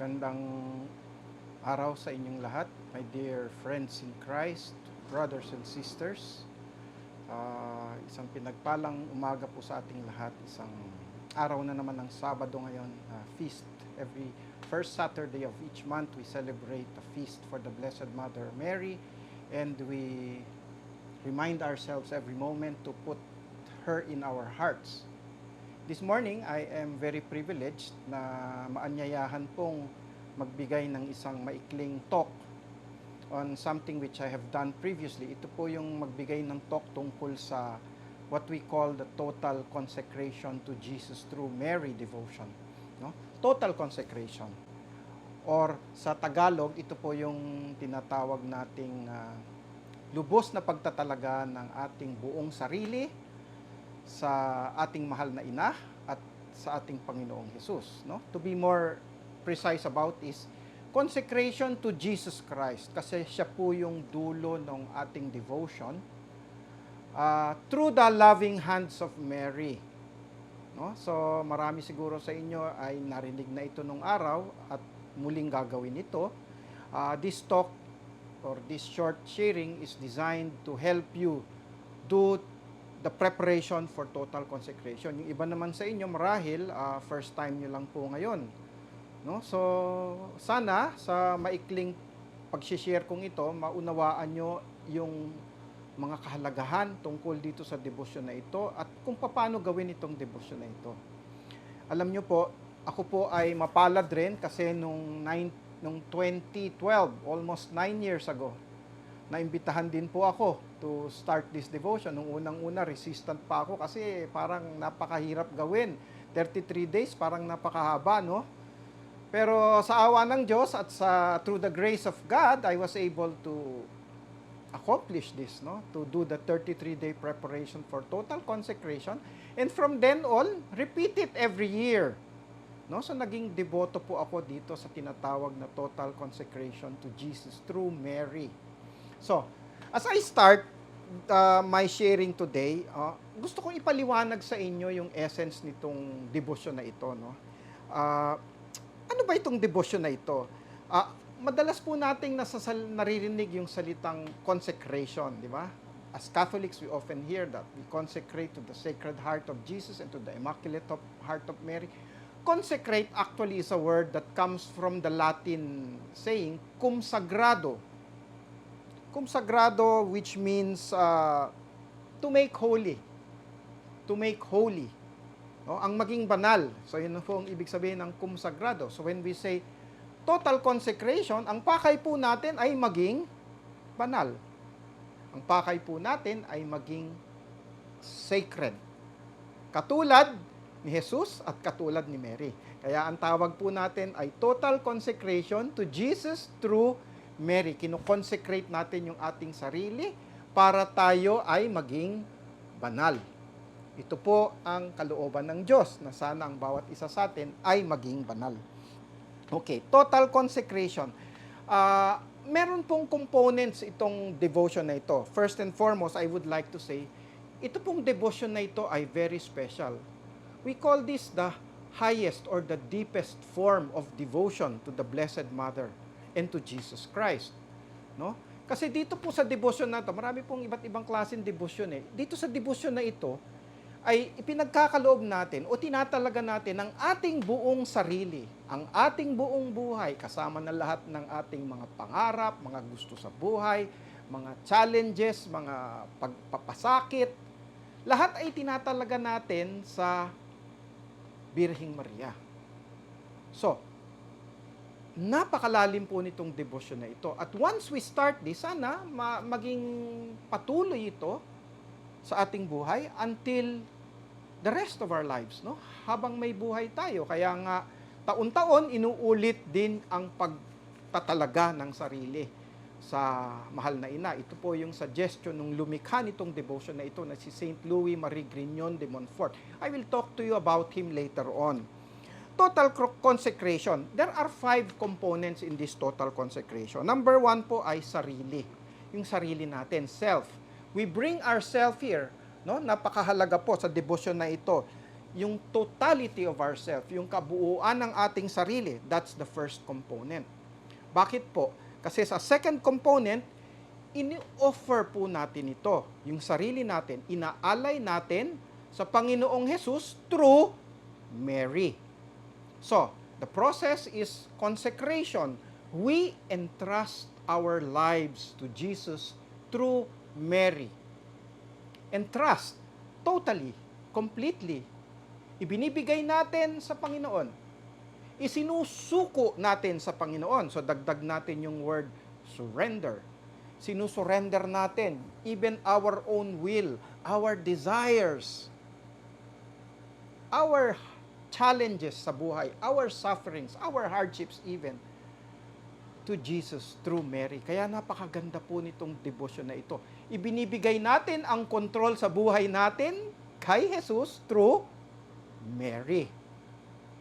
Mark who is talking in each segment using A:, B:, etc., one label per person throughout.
A: Magandang araw sa inyong lahat, my dear friends in Christ, brothers and sisters. Isang pinagpalang umaga po sa ating lahat. Isang araw na naman ng Sabado ngayon, feast. Every first Saturday of each month, we celebrate a feast for the Blessed Mother Mary, and we remind ourselves every moment to put her in our hearts. This morning, I am very privileged na maanyayahan pong magbigay ng isang maikling talk on something which I have done previously. Ito po yung magbigay ng talk tungkol sa what we call the total consecration to Jesus through Mary devotion. No? Total consecration. Or sa Tagalog, ito po yung tinatawag nating lubos na pagtatalaga ng ating buong sarili sa ating mahal na ina at sa ating Panginoong Jesus. No? To be more precise about is consecration to Jesus Christ, kasi siya po yung dulo ng ating devotion through the loving hands of Mary. No? So marami siguro sa inyo ay narinig na ito nung araw at muling gagawin ito. This talk or this short sharing is designed to help you do the preparation for total consecration. Yung iba naman sa inyo marahil first time nyo lang po ngayon. No? So sana sa maikling pag-share kong ito, maunawaan nyo yung mga kahalagahan tungkol dito sa devotion na ito at kung paano gawin itong devotion na ito. Alam nyo po, ako po ay mapalad rin kasi nung 2012, almost 9 years ago, naimbitahan din po ako to start this devotion. Nung unang-una, resistant pa ako kasi parang napakahirap gawin. 33 days, parang napakahaba, no? Pero sa awa ng Diyos at through the grace of God, I was able to accomplish this, no? To do the 33-day preparation for total consecration. And from then on, repeat it every year. No? So naging deboto po ako dito sa tinatawag na total consecration to Jesus through Mary. So, as I start my sharing today, gusto kong ipaliwanag sa inyo yung essence nitong devotion na ito. No? Ano ba itong devotion na ito? Madalas po nating naririnig yung salitang consecration, di ba? As Catholics, we often hear that. We consecrate to the Sacred Heart of Jesus and to the Immaculate Heart of Mary. Consecrate actually is a word that comes from the Latin saying, cum sagrado. Cum sagrado, which means to make holy. To make holy. No? Ang maging banal. So, yun po ang ibig sabihin ng cum sagrado. So, when we say total consecration, ang pakay po natin ay maging banal. Ang pakay po natin ay maging sacred. Katulad ni Jesus at katulad ni Mary. Kaya ang tawag po natin ay total consecration to Jesus through Mary. Kino-consecrate natin yung ating sarili para tayo ay maging banal. Ito po ang kalooban ng Diyos na sana ang bawat isa sa atin ay maging banal. Okay, total consecration. Meron pong components itong devotion na ito. First and foremost, I would like to say, ito pong devotion na ito ay very special. We call this the highest or the deepest form of devotion to the Blessed Mother and to Jesus Christ. No? Kasi dito po sa devotion na ito, marami pong iba't ibang klaseng devotion eh. Dito sa devotion na ito, ay ipinagkakaloob natin o tinatalaga natin ang ating buong sarili, ang ating buong buhay, kasama na lahat ng ating mga pangarap, mga gusto sa buhay, mga challenges, mga pagpapasakit. Lahat ay tinatalaga natin sa Birheng Maria. So, napakalalim po nitong devotion na ito. At once we start this, sana maging patuloy ito sa ating buhay until the rest of our lives, no? Habang may buhay tayo. Kaya nga, taon-taon, inuulit din ang pagtatalaga ng sarili sa mahal na ina. Ito po yung suggestion ng lumikha nitong devotion na ito na si Saint Louie Grignon de Monfort. I will talk to you about him later on. Total consecration. There are 5 components in this total consecration. Number 1 po ay sarili. Yung sarili natin, self. We bring ourself here. No? Napakahalaga po sa devotion na ito. yung totality of ourselves, yung kabuuan ng ating sarili. That's the first component. Bakit po? Kasi sa second component, ini-offer po natin ito, yung sarili natin, inaalay natin sa Panginoong Jesus through Mary. So, the process is consecration. We entrust our lives to Jesus through Mary. Entrust, totally, completely. Ibinibigay natin sa Panginoon. Isinusuko natin sa Panginoon. So, dagdag natin yung word surrender. Sinusurrender natin even our own will, our desires, our challenges sa buhay, our sufferings, our hardships even, to Jesus through Mary. Kaya napakaganda po nitong devotion na ito. Ibinibigay natin ang control sa buhay natin kay Jesus through Mary.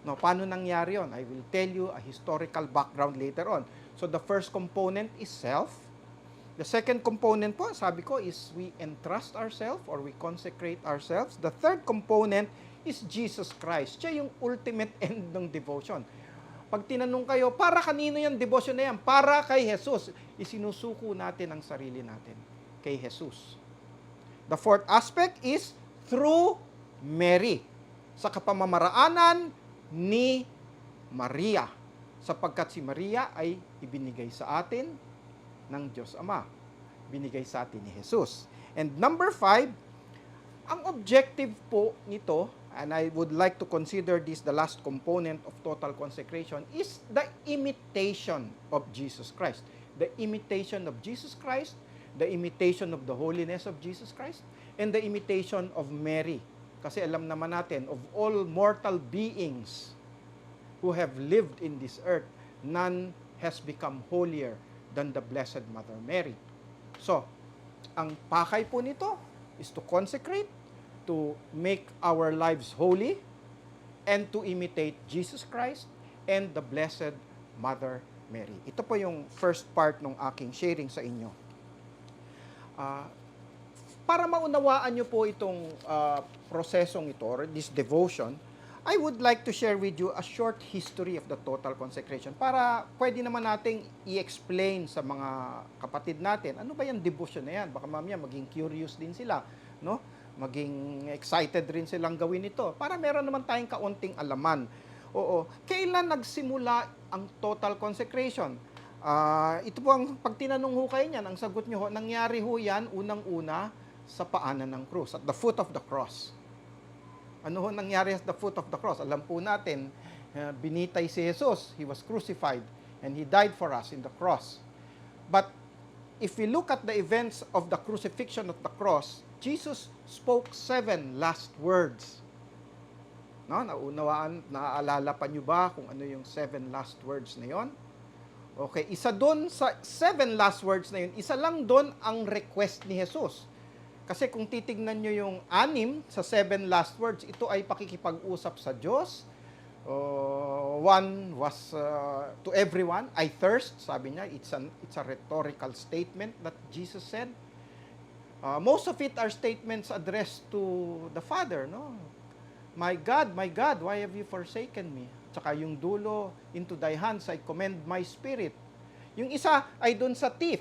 A: No, paano nangyari yon? I will tell you a historical background later on. So the first component is self. The second component po, sabi ko, is we entrust ourselves or we consecrate ourselves. The third component is Jesus Christ. Siya yung ultimate end ng devotion. Pag tinanong kayo, para kanino yung devotion na yan? Para kay Jesus. Isinusuko natin ang sarili natin kay Jesus. The fourth aspect is through Mary. Sa kapamamaraanan ni Maria. Sapagkat si Maria ay ibinigay sa atin ng Diyos Ama. Binigay sa atin ni Jesus. And number 5, ang objective po nito, and I would like to consider this the last component of total consecration, is the imitation of Jesus Christ. The imitation of Jesus Christ, the imitation of the holiness of Jesus Christ, and the imitation of Mary. Kasi alam naman natin, of all mortal beings who have lived in this earth, none has become holier than the Blessed Mother Mary. So, ang pakay po nito is to consecrate, to make our lives holy, and to imitate Jesus Christ and the Blessed Mother Mary. Ito po yung first part ng aking sharing sa inyo. Para maunawaan nyo po itong prosesong ito, or this devotion, I would like to share with you a short history of the total consecration para pwede naman nating i-explain sa mga kapatid natin, ano ba yung devotion na yan? Baka mamaya maging curious din sila, no? Maging excited rin silang gawin ito para meron naman tayong kaunting alaman. Oo, kailan nagsimula ang total consecration? Ito po ang pag tinanong ho kayo niyan, ang sagot nyo ho, nangyari ho yan unang-una sa paanan ng krus, at the foot of the cross. Ano ho nangyari at the foot of the cross? Alam po natin, binitay si Jesus. He was crucified and He died for us in the cross. But if we look at the events of the crucifixion of the cross, Jesus spoke 7 last words. No? Naaalala pa nyo ba kung ano yung 7 last words na yon? Okay, isa doon sa 7 last words na yun, isa lang doon ang request ni Jesus. Kasi kung titignan nyo yung 6 sa 7 last words, ito ay pakikipag-usap sa Diyos. One was to everyone, I thirst, sabi niya, it's a rhetorical statement that Jesus said. Most of it are statements addressed to the Father, no? My God, why have you forsaken me? Tsaka yung dulo, into thy hands I commend my spirit. Yung isa ay dun sa thief.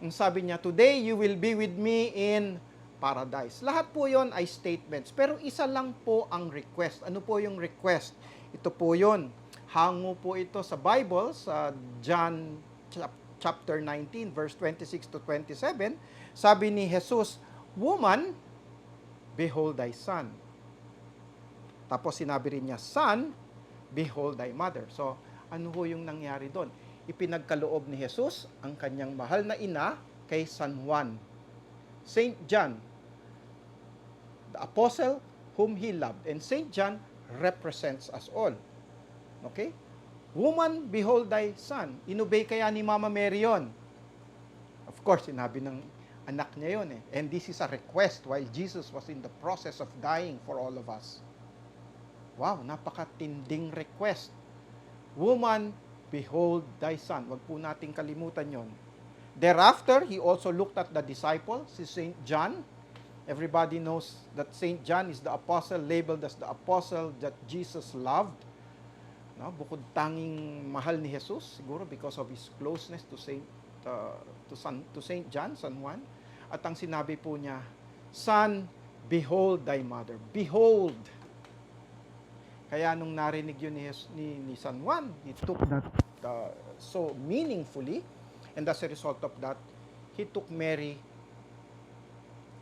A: Yung sabi niya, today you will be with me in paradise. Lahat po yon ay statements. Pero isa lang po ang request. Ano po yung request? Ito po yon. Hango po ito sa Bible, sa John chapter 19, verse 26 to 27. Sabi ni Jesus, woman, behold thy son. Tapos sinabi rin niya, son, behold thy mother. So, ano ho yung nangyari doon? Ipinagkaloob ni Jesus ang kanyang mahal na ina kay San Juan. Saint John, the apostle whom he loved. And Saint John represents us all. Okay? Woman, behold thy son. Inobey kaya ni Mama Mary yun? Of course, sinabi ng anak niya yun eh. And this is a request while Jesus was in the process of dying for all of us. Wow, napakatinding request. Woman, behold thy son. Wag po nating kalimutan yon. Thereafter, he also looked at the disciples, si Saint John, Everybody knows that Saint John is the apostle, labeled as the apostle that Jesus loved. No, bukod tanging mahal ni Jesus, siguro because of his closeness to Saint John, San Juan. At ang sinabi po niya, Son, behold thy mother. Behold. Kaya nung narinig yun ni San Juan, he took that so meaningfully, and as a result of that, he took Mary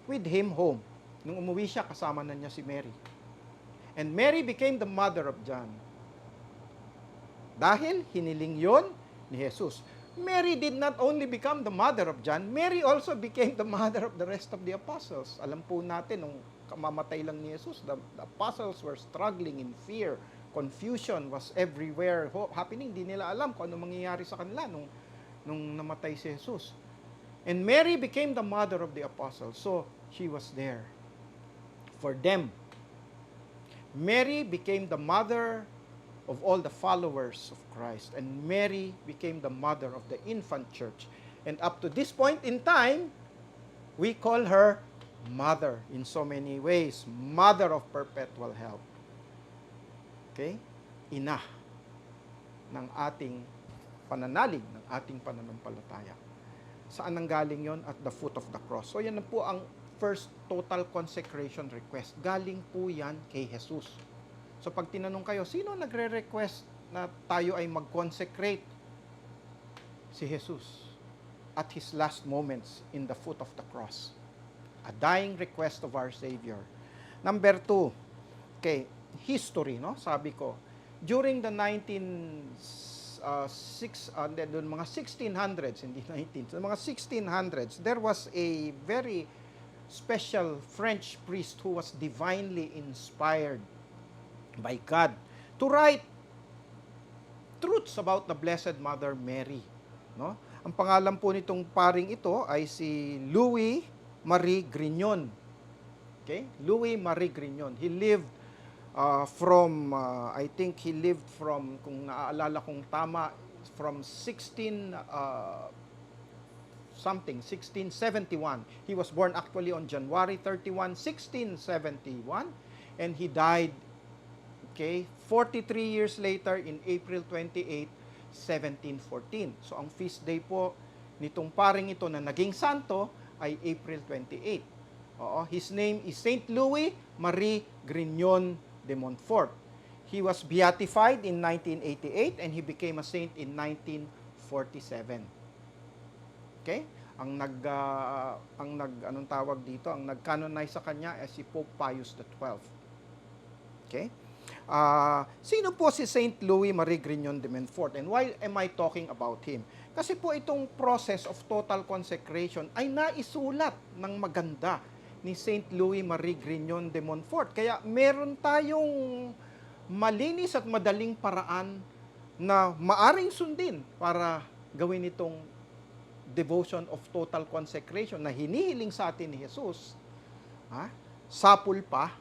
A: with him home. Nung umuwi siya, kasama na niya si Mary. And Mary became the mother of John. Dahil hiniling yon ni Jesus. Mary did not only become the mother of John, Mary also became the mother of the rest of the apostles. Alam po natin, nung kamamatay lang ni Jesus, the apostles were struggling in fear. Confusion was everywhere happening. Hindi nila alam kung ano mangyayari sa kanila nung namatay si Jesus. And Mary became the mother of the apostles. So, she was there for them. Mary became the mother of all the followers of Christ. And Mary became the mother of the infant church. And up to this point in time, we call her mother in so many ways. Mother of perpetual help. Okay? Ina ng ating pananalig, ng ating pananampalataya. Saan nanggaling yon? At the foot of the cross. So yan na po ang first total consecration request. Galing po yan kay Jesus. So pag tinanong kayo, sino nagre-request na tayo ay mag-consecrate? Si Jesus. At his last moments in the foot of the cross. A dying request of our Savior. Number 2, okay, history, no? Sabi ko, during the mga 1600s, hindi 19, mga 1600s, there was a very special French priest who was divinely inspired by God to write truths about the Blessed Mother Mary, no? Ang pangalan po nitong paring ito ay si Louie Grignon. Okay? Louie Grignon. He lived I think he lived from, kung naaalala kong tama, from 1671. He was born actually on January 31, 1671, and he died, okay, 43 years later in April 28, 1714. So ang feast day po nitong paring ito na naging santo ay April 28. Oo, his name is Saint Louie Grignon de Monfort. He was beatified in 1988 and he became a saint in 1947. Okay? Ang nag-canonize sa kanya ay si Pope Pius XII. Okay? Sino po si Saint Louie Grignon de Monfort and why am I talking about him? Kasi po itong process of total consecration ay naisulat ng maganda ni Saint Louie Grignon de Monfort. Kaya meron tayong malinis at madaling paraan na maaring sundin para gawin itong devotion of total consecration na hinihiling sa atin ni Jesus, sapul pa,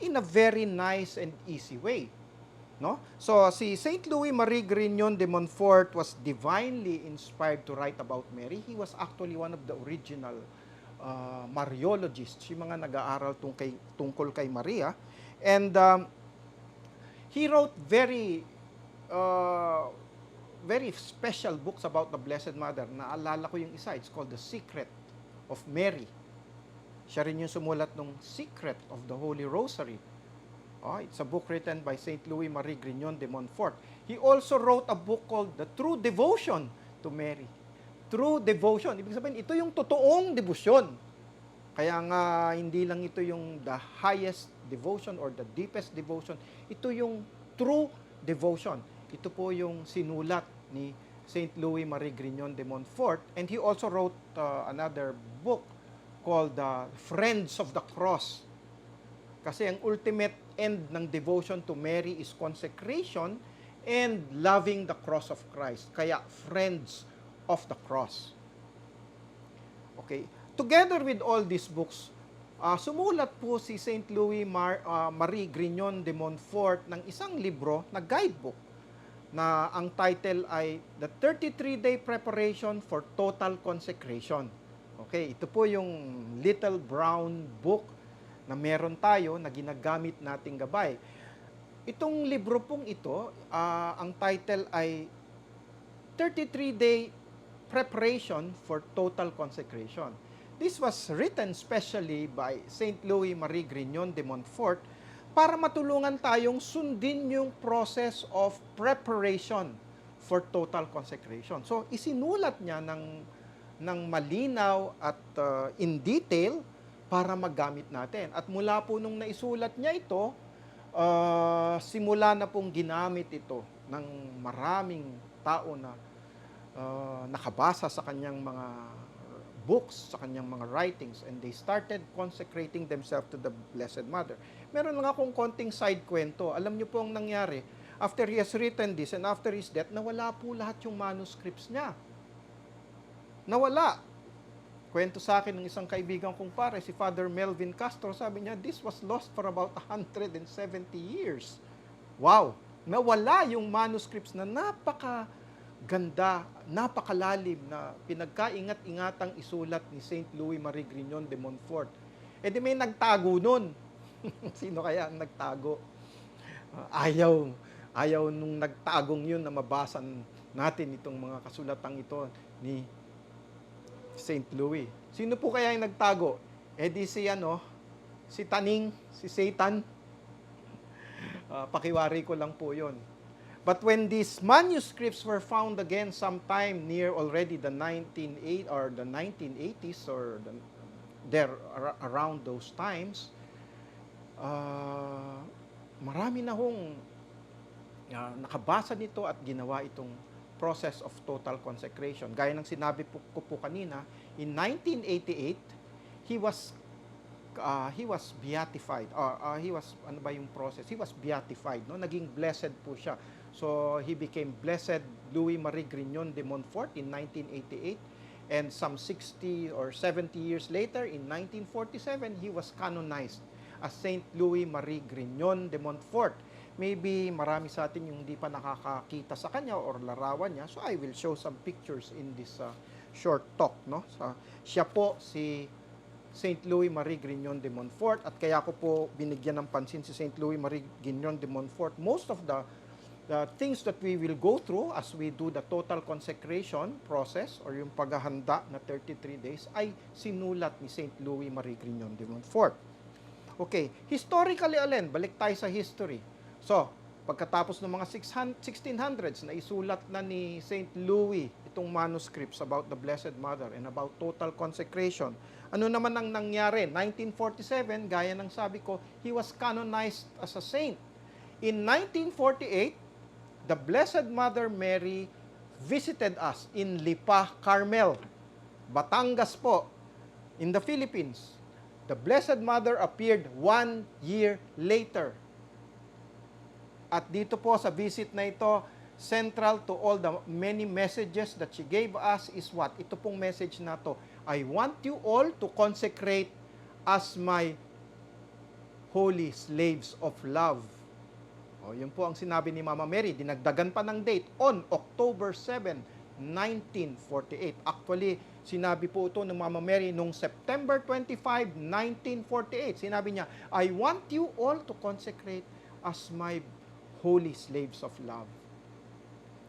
A: in a very nice and easy way. No? So, si Saint Louie Grignon de Monfort was divinely inspired to write about Mary. He was actually one of the original Mariologists, yung mga nag-aaral tungkol kay Maria. And he wrote very special books about the Blessed Mother. Naalala ko yung isa, it's called The Secret of Mary. Siya rin yung sumulat ng Secret of the Holy Rosary. It's a book written by Saint Louie Grignon de Monfort. He also wrote a book called The True Devotion to Mary. True devotion. Ibig sabihin, ito yung totoong debosyon. Kaya nga, hindi lang ito yung the highest devotion or the deepest devotion. Ito yung true devotion. Ito po yung sinulat ni Saint Louie Grignon de Monfort. And he also wrote another book called Friends of the Cross. Kasi ang ultimate end ng devotion to Mary is consecration and loving the cross of Christ. Kaya, Friends of the Cross. Okay. Together with all these books, sumulat po si Saint Louie Grignon de Monfort ng isang libro na guidebook na ang title ay The 33-Day Preparation for Total Consecration. Okay, ito po yung little brown book na meron tayo na ginagamit nating gabay. Itong libro pong ito, ang title ay 33-Day Preparation for Total Consecration. This was written specially by St. Louie Grignon de Monfort para matulungan tayong sundin yung process of preparation for total consecration. So, isinulat niya ng malinaw at in detail para magamit natin. At mula po nung naisulat niya ito, simula na pong ginamit ito ng maraming tao na nakabasa sa kanyang mga books, sa kanyang mga writings, and they started consecrating themselves to the Blessed Mother. Meron lang akong konting side kwento. Alam niyo po ang nangyari, after he has written this and after his death, nawala po lahat yung manuscripts niya. Nawala. Kwento sa akin ng isang kaibigan kong pare, si Father Melvin Castro, sabi niya, this was lost for about 170 years. Wow! Nawala yung manuscripts na napakaganda, napakalalim na pinagkaingat-ingatang isulat ni St. Louie Grignon de Monfort. E di may nagtago nun. Sino kaya ang nagtago? Ayaw nung nagtagong yun na mabasa natin itong mga kasulatang ito ni St. Louie. Sino po kaya yung nagtago? Eh di si Taning, si Satan. Pakiwari ko lang po yun. But when these manuscripts were found again sometime near already the 1980s or there around those times, marami na hong nakabasa nito at ginawa itong process of total consecration. Gaya ng sinabi ko po kanina, in 1988, he was beatified. He was, ano ba yung process? He was beatified, no? Naging blessed po siya. So, he became Blessed Louie Grignon de Monfort in 1988. And some 60 or 70 years later, in 1947, he was canonized as Saint Louie Grignon de Monfort. Maybe marami sa atin yung hindi pa nakakakita sa kanya or larawan niya. So, I will show some pictures in this short talk, no? Siya po si St. Louie Grignon de Monfort, at kaya ko po binigyan ng pansin si St. Louie Grignon de Monfort. Most of the things that we will go through as we do the total consecration process or yung paghahanda na 33 days ay sinulat ni St. Louie Grignon de Monfort. Okay, historically alin, balik tayo sa history. So, pagkatapos ng mga 1600s na isulat na ni St. Louis itong manuscripts about the Blessed Mother and about total consecration, ano naman ang nangyari? 1947, gaya ng sabi ko, he was canonized as a saint. In 1948, the Blessed Mother Mary visited us in Lipa, Carmel, Batangas po, in the Philippines. The Blessed Mother appeared 1 year later. At dito po sa visit na ito, central to all the many messages that she gave us is what? Ito pong message na to, I want you all to consecrate as my holy slaves of love. O, yun po ang sinabi ni Mama Mary. Dinagdagan pa ng date on October 7, 1948. Actually, sinabi po ito ng Mama Mary nung September 25, 1948. Sinabi niya, I want you all to consecrate as my holy slaves of love.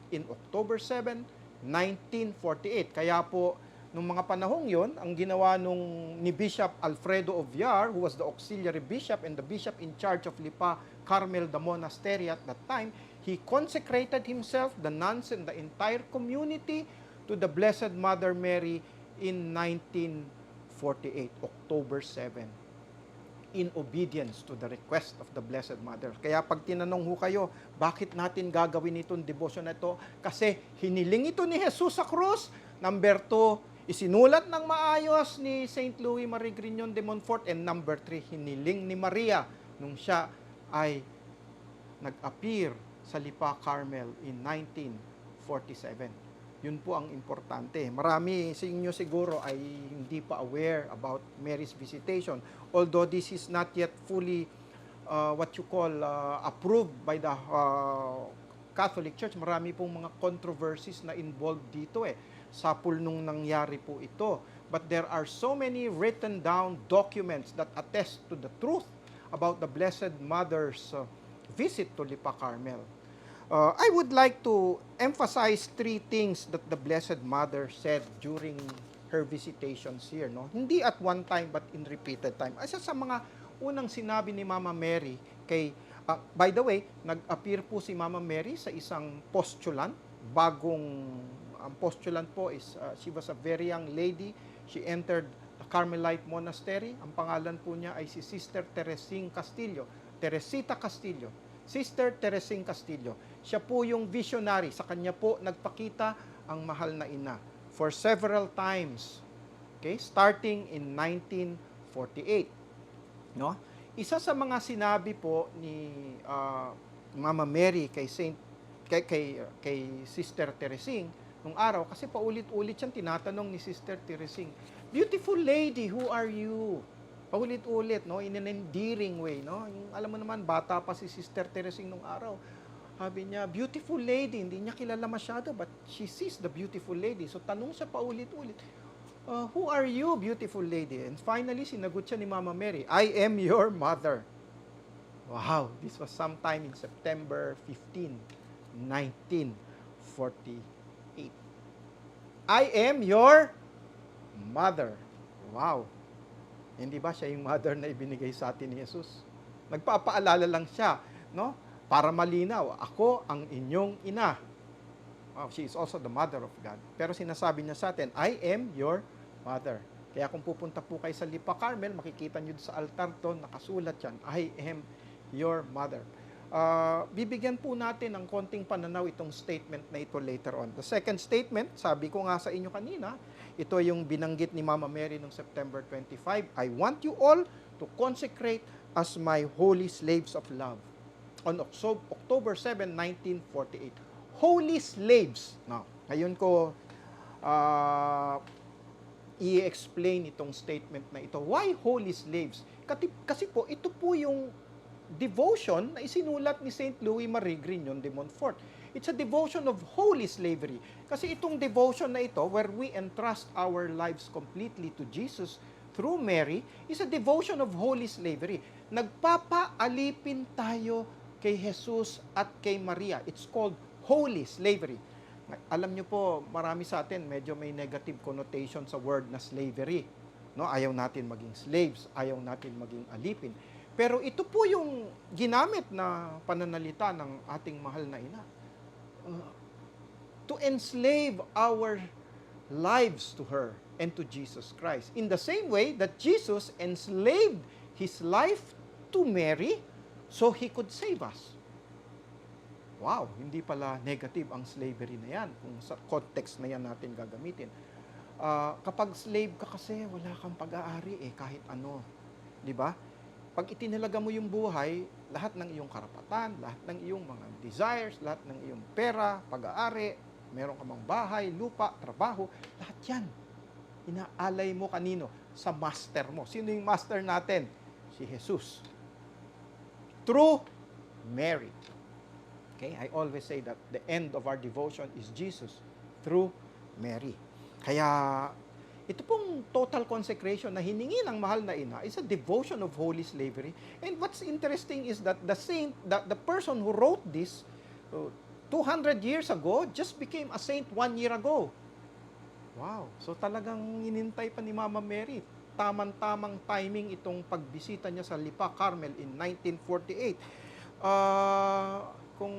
A: In October 7, 1948. Kaya po, nung mga panahong yon, ang ginawa ni Bishop Alfredo of Villar, who was the auxiliary bishop and the bishop in charge of Lipa Carmel, the monastery at that time, he consecrated himself, the nuns, and the entire community to the Blessed Mother Mary in 1948, October 7, in obedience to the request of the Blessed Mother. Kaya pag tinanong ho kayo, bakit natin gagawin itong devotion na ito? Kasi hiniling ito ni Jesus sa krus. Number 2, isinulat ng maayos ni St. Louie Grignon de Monfort. And number 3, hiniling ni Maria nung siya ay nag-appear sa Lipa Carmel in 1947. Yun po ang importante. Marami sa inyo siguro ay hindi pa aware about Mary's visitation. Although this is not yet fully what you call approved by the Catholic Church, marami pong mga controversies na involved dito eh. Sapul nung nangyari po ito. but there are so many written down documents that attest to the truth about the Blessed Mother's visit to Lipa Carmel. I would like to emphasize 3 things that the Blessed Mother said during her visitations here. No? Hindi at one time, but in repeated time. Isa sa mga unang sinabi ni Mama Mary kay, by the way, nag-appear po si Mama Mary sa isang postulant. Ang postulant po is, she was a very young lady. She entered the Carmelite Monastery. Ang pangalan po niya ay si Sister Teresita Castillo. Sister Teresing Castillo. Siya po yung visionary. Sa kanya po nagpakita ang mahal na ina for several times. Okay? Starting in 1948. No? Isa sa mga sinabi po ni Mama Mary kay Sister Teresing nung araw, kasi paulit-ulit siyang tinatanong ni Sister Teresing, "Beautiful lady, who are you?" Paulit-ulit, no, in an endearing way, no. Yung, alam mo naman, bata pa si Sister Teresing nung araw. Sabi niya, "Beautiful lady," hindi niya kilala masyado, but she sees the beautiful lady. So tanong siya paulit-ulit, "Who are you, beautiful lady?" And finally, sinagot siya ni Mama Mary, "I am your mother." Wow, this was sometime in September 15, 1948. "I am your mother." Wow. Hindi ba siya yung mother na ibinigay sa atin ni Jesus? Nagpapaalala lang siya, no? Para malinaw, ako ang inyong ina. Wow, she is also the mother of God. Pero sinasabi niya sa atin, "I am your mother." Kaya kung pupunta po kayo sa Lipa Carmel, makikita niyo sa altar doon, nakasulat yan, "I am your mother." Bibigyan po natin ng konting pananaw itong statement na ito later on. The second statement, sabi ko nga sa inyo kanina, ito yung binanggit ni Mama Mary noong September 25, "I want you all to consecrate as my holy slaves of love." On October 7, 1948. Holy slaves. Now, ngayon ko i-explain itong statement na ito. Why holy slaves? Kasi po, ito po yung devotion na isinulat ni St. Louie Grignon de Monfort. It's a devotion of holy slavery. Kasi itong devotion na ito, where we entrust our lives completely to Jesus through Mary, is a devotion of holy slavery. Nagpapaalipin tayo kay Jesus at kay Maria. It's called holy slavery. Alam niyo po, marami sa atin medyo may negative connotation sa word na slavery. No, ayaw natin maging slaves, ayaw natin maging alipin. Pero ito po yung ginamit na pananalita ng ating mahal na ina. To enslave our lives to her and to Jesus Christ. In the same way that Jesus enslaved his life to Mary so he could save us. Wow, hindi pala negative ang slavery na yan kung sa context na yan natin gagamitin. Kapag slave ka kasi, wala kang pag-aari kahit ano. Di ba? Pag itinalaga mo yung buhay, lahat ng iyong karapatan, lahat ng iyong mga desires, lahat ng iyong pera, pag-aari, meron ka mang bahay, lupa, trabaho, lahat yan. Inaalay mo kanino? Sa master mo. Sino yung master natin? Si Jesus. Through Mary. Okay? I always say that the end of our devotion is Jesus through Mary. Kaya ito pong total consecration na hiningi ng mahal na ina is a devotion of holy slavery. And what's interesting is that the person who wrote this 200 years ago just became a saint 1 year ago. Wow. So talagang inintay pa ni Mama Mary. Tamang-tamang timing itong pagbisita niya sa Lipa Carmel in 1948. Kung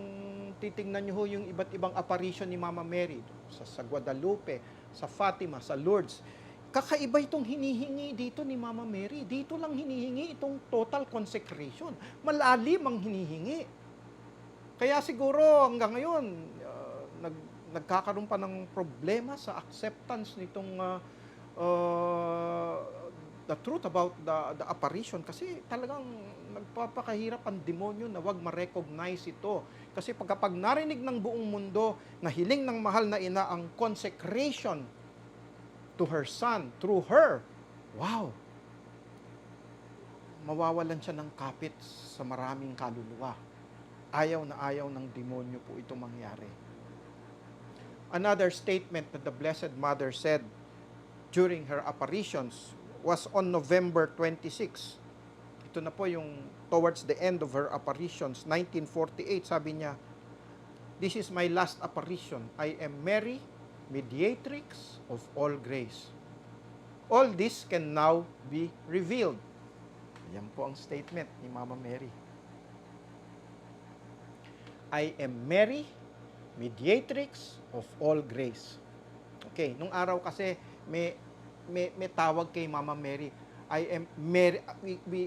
A: titingnan niyo ho yung iba't ibang apparition ni Mama Mary sa Guadalupe, sa Fatima, sa Lourdes, kakaiba itong hinihingi dito ni Mama Mary. Dito lang hinihingi itong total consecration. Malalim ang hinihingi. Kaya siguro hanggang ngayon, nagkakaroon pa ng problema sa acceptance nitong the truth about the apparition, kasi talagang nagpapakahirap ang demonyo na wag ma-recognize ito. Kasi pagkapag narinig ng buong mundo na hiling ng mahal na ina ang consecration to her son through her, wow, mawawalan siya ng kapit sa maraming kaluluwa. Ayaw na ayaw ng demonyo po ito mangyari. Another statement that the Blessed Mother said during her apparitions was on November 26. Ito na po yung towards the end of her apparitions, 1948, sabi niya, "This is my last apparition. I am Mary, Mediatrix of All Grace. All this can now be revealed." Yan po ang statement ni Mama Mary. I am Mary, Mediatrix of All Grace. Okay, nung araw kasi may tawag kay Mama Mary. I am Mary,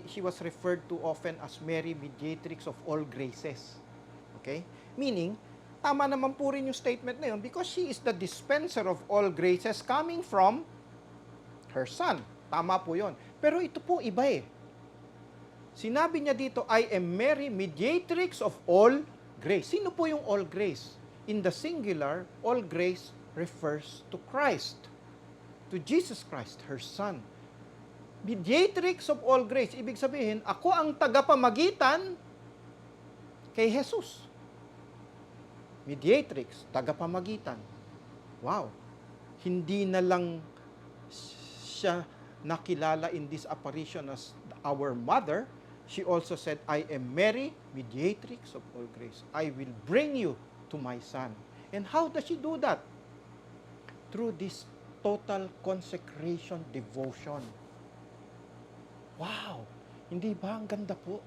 A: she was referred to often as Mary, Mediatrix of All Graces. Okay? Meaning, tama naman po rin yung statement na yun because she is the dispenser of all graces coming from her Son. Tama po yun. Pero ito po iba eh. Sinabi niya dito, I am Mary, Mediatrix of All Grace. Sino po yung all grace? In the singular, all grace refers to Christ, to Jesus Christ, her Son. Mediatrix of all grace, ibig sabihin, ako ang tagapamagitan kay Jesus. Mediatrix, tagapamagitan. Wow! Hindi na lang siya nakilala in this apparition as our mother. She also said, I am Mary, Mediatrix of all grace. I will bring you to my Son. And how does she do that? Through this total consecration devotion. Wow! Hindi ba ang ganda po?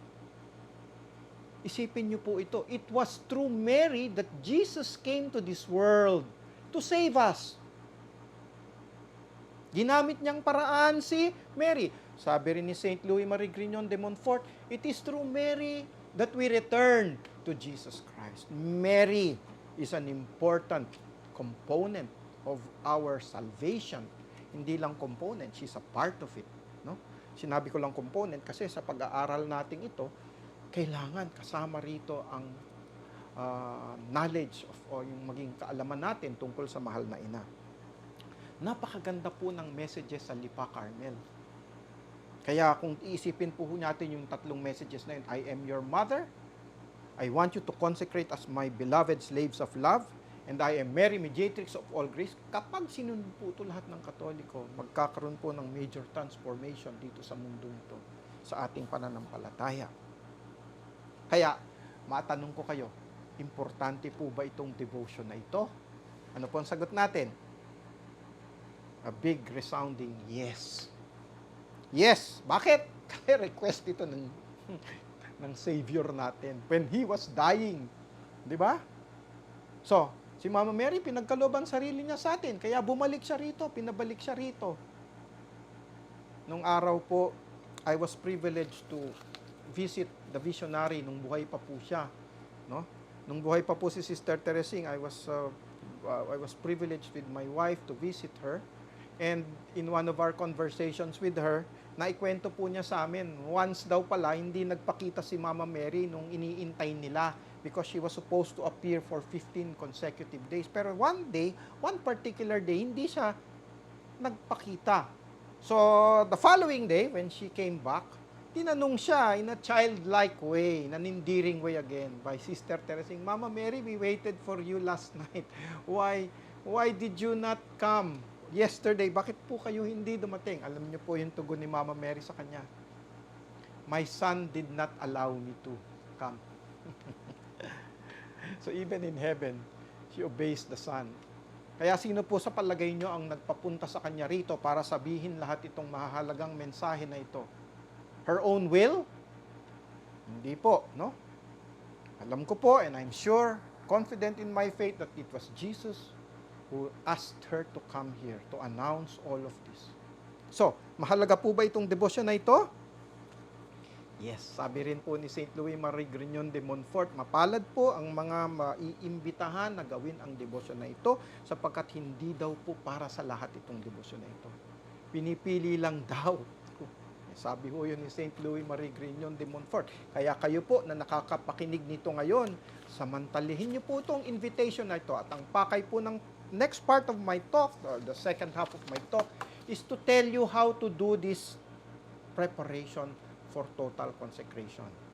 A: Isipin niyo po ito. It was through Mary that Jesus came to this world to save us. Ginamit niyang paraan si Mary. Sabi rin ni St. Louie Grignon de Monfort, it is through Mary that we return to Jesus Christ. Mary is an important component of our salvation. Hindi lang component, she's a part of it. No? Sinabi ko lang component kasi sa pag-aaral natin ito, kailangan kasama rito ang knowledge o yung maging kaalaman natin tungkol sa mahal na ina. Napakaganda po ng messages sa Lipa Carmel. Kaya kung iisipin po natin yung tatlong messages na yun, I am your mother, I want you to consecrate as my beloved slaves of love, and I am Mary, Mediatrix of all grace. Kapag sinunod po ito lahat ng Katoliko, magkakaroon po ng major transformation dito sa mundong ito, sa ating pananampalataya. Kaya, matanong ko kayo, importante po ba itong devotion na ito? Ano po ang sagot natin? A big resounding yes. Yes. Bakit? Kasi request ito ng Savior natin when He was dying. Di ba? So, si Mama Mary, pinagkalooban sarili niya sa atin. Kaya bumalik siya rito, pinabalik siya rito. Nung araw po, I was privileged to visit the visionary nung buhay pa po siya. No? Nung buhay pa po si Sister Teresing, I was privileged with my wife to visit her. And in one of our conversations with her, naikwento po niya sa amin, once daw pala, hindi nagpakita si Mama Mary nung iniintay nila because she was supposed to appear for 15 consecutive days. Pero one day, one particular day, hindi siya nagpakita. So, the following day, when she came back, tinanong siya in a childlike way, nanindiring way again, by Sister Teresing, Mama Mary, we waited for you last night. Why did you not come yesterday? Bakit po kayo hindi dumating? Alam niyo po yung tugon ni Mama Mary sa kanya. My son did not allow me to come. So even in heaven, she obeys the Son. Kaya sino po sa palagay nyo ang nagpapunta sa kanya rito para sabihin lahat itong mahalagang mensahe na ito? Her own will? Hindi po, no? Alam ko po, and I'm sure, confident in my faith that it was Jesus who asked her to come here to announce all of this. So, mahalaga po ba itong devotion na ito? Yes, sabi rin po ni St. Louie Grignon de Monfort, mapalad po ang mga maiimbitahan na gawin ang devotion na ito sapagkat hindi daw po para sa lahat itong devotion na ito. Pinipili lang daw. Sabi ho yun ni St. Louie Grignon de Monfort. Kaya kayo po na nakakapakinig nito ngayon, samantalihin niyo po itong invitation na ito. At ang pakay po ng next part of my talk, or the second half of my talk, is to tell you how to do this preparation for total consecration.